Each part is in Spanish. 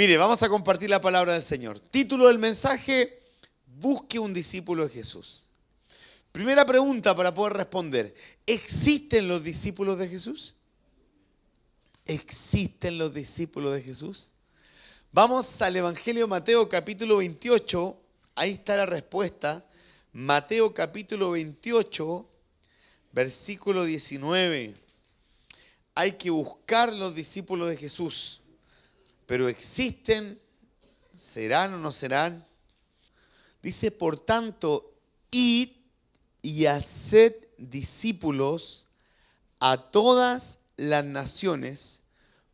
Mire, vamos a compartir la palabra del Señor. Título del mensaje: busque un discípulo de Jesús. Primera pregunta para poder responder: ¿existen los discípulos de Jesús? ¿Existen los discípulos de Jesús? Vamos al Evangelio de Mateo capítulo 28, ahí está la respuesta. Mateo capítulo 28, versículo 19. Hay que buscar los discípulos de Jesús. Pero ¿existen? ¿Serán o no serán? Dice, por tanto, id y haced discípulos a todas las naciones,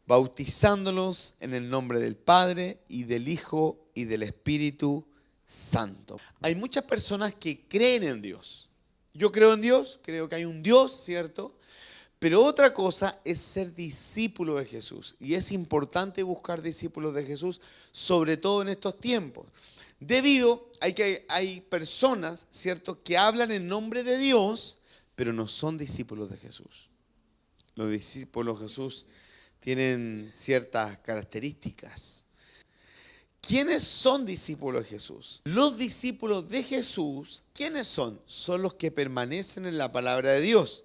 bautizándolos en el nombre del Padre y del Hijo y del Espíritu Santo. Hay muchas personas que creen en Dios. Yo creo en Dios, creo que hay un Dios, ¿cierto? Pero otra cosa es ser discípulo de Jesús. Y es importante buscar discípulos de Jesús, sobre todo en estos tiempos. Debido a que hay personas, ¿cierto?, que hablan en nombre de Dios, pero no son discípulos de Jesús. Los discípulos de Jesús tienen ciertas características. ¿Quiénes son discípulos de Jesús? Los discípulos de Jesús, ¿quiénes son? Son los que permanecen en la palabra de Dios.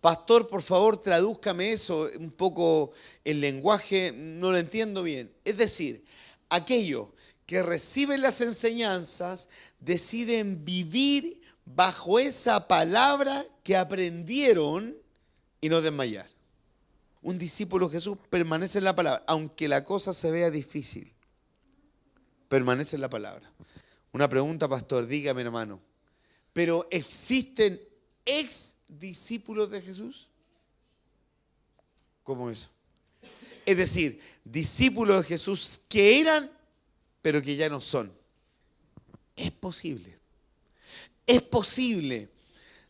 Pastor, por favor, tradúzcame eso un poco, el lenguaje no lo entiendo bien. Es decir, aquellos que reciben las enseñanzas deciden vivir bajo esa palabra que aprendieron y no desmayar. Un discípulo de Jesús permanece en la palabra, aunque la cosa se vea difícil. Permanece en la palabra. Una pregunta, pastor, dígame, hermano. ¿Pero existen discípulos de Jesús? ¿Cómo eso? Es decir, discípulos de Jesús que eran, pero que ya no son. Es posible. Es posible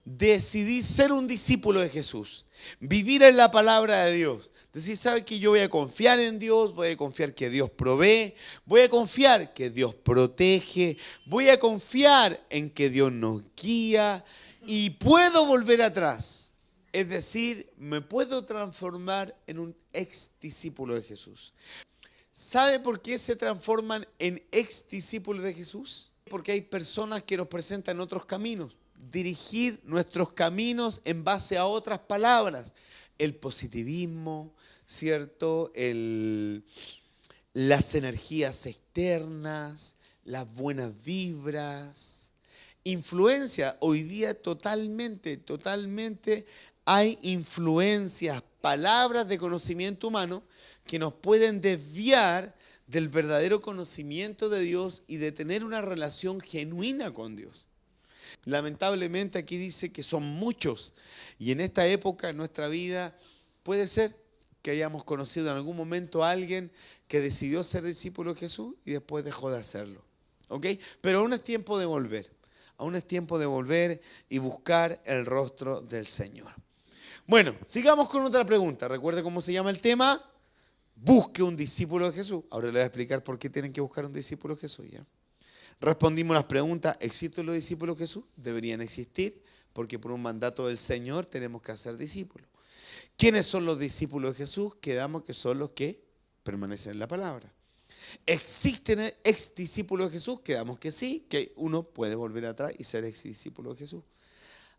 decidir ser un discípulo de Jesús, vivir en la palabra de Dios. Decir, ¿sabe que yo voy a confiar en Dios? Voy a confiar que Dios provee, voy a confiar que Dios protege, voy a confiar en que Dios nos guía y puedo volver atrás. Es decir, me puedo transformar en un ex discípulo de Jesús. ¿Sabe por qué se transforman en ex discípulos de Jesús? Porque hay personas que nos presentan otros caminos. Dirigir nuestros caminos en base a otras palabras. El positivismo, ¿cierto? Las energías externas, las buenas vibras. Influencia, hoy día totalmente hay influencias, palabras de conocimiento humano que nos pueden desviar del verdadero conocimiento de Dios y de tener una relación genuina con Dios. Lamentablemente aquí dice que son muchos y en esta época, en nuestra vida, puede ser que hayamos conocido en algún momento a alguien que decidió ser discípulo de Jesús y después dejó de hacerlo. ¿Ok? Pero aún es tiempo de volver. Aún es tiempo de volver y buscar el rostro del Señor. Bueno, sigamos con otra pregunta. ¿Recuerde cómo se llama el tema? Busque un discípulo de Jesús. Ahora le voy a explicar por qué tienen que buscar un discípulo de Jesús, ¿ya? Respondimos las preguntas: ¿existen los discípulos de Jesús? Deberían existir, porque por un mandato del Señor tenemos que hacer discípulos. ¿Quiénes son los discípulos de Jesús? Quedamos que son los que permanecen en la palabra. ¿Existen ex discípulos de Jesús? Quedamos que sí, que uno puede volver atrás y ser ex discípulo de Jesús.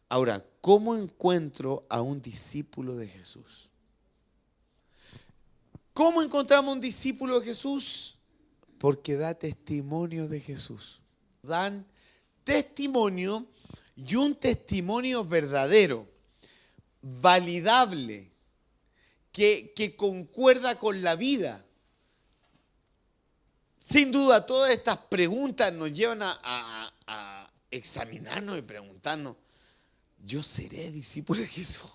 Ahora, ¿cómo encuentro a un discípulo de Jesús? ¿Cómo encontramos un discípulo de Jesús? Porque da testimonio de Jesús. Dan testimonio y un testimonio verdadero, validable, que concuerda con la vida. Sin duda, todas estas preguntas nos llevan a examinarnos y preguntarnos: ¿yo seré discípulo de Jesús?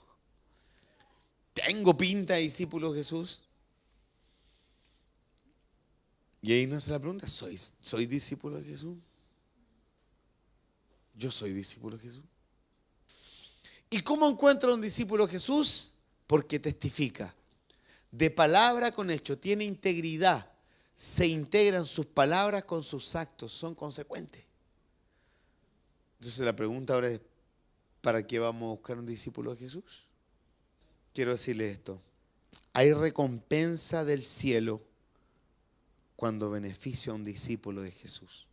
¿Tengo pinta de discípulo de Jesús? Y ahí nos hace la pregunta: ¿soy discípulo de Jesús? ¿Yo soy discípulo de Jesús? ¿Y cómo encuentro a un discípulo de Jesús? Porque testifica. De palabra con hecho, tiene integridad. Se integran sus palabras con sus actos, son consecuentes. Entonces la pregunta ahora es: ¿para qué vamos a buscar un discípulo de Jesús? Quiero decirle esto: hay recompensa del cielo cuando beneficio a un discípulo de Jesús.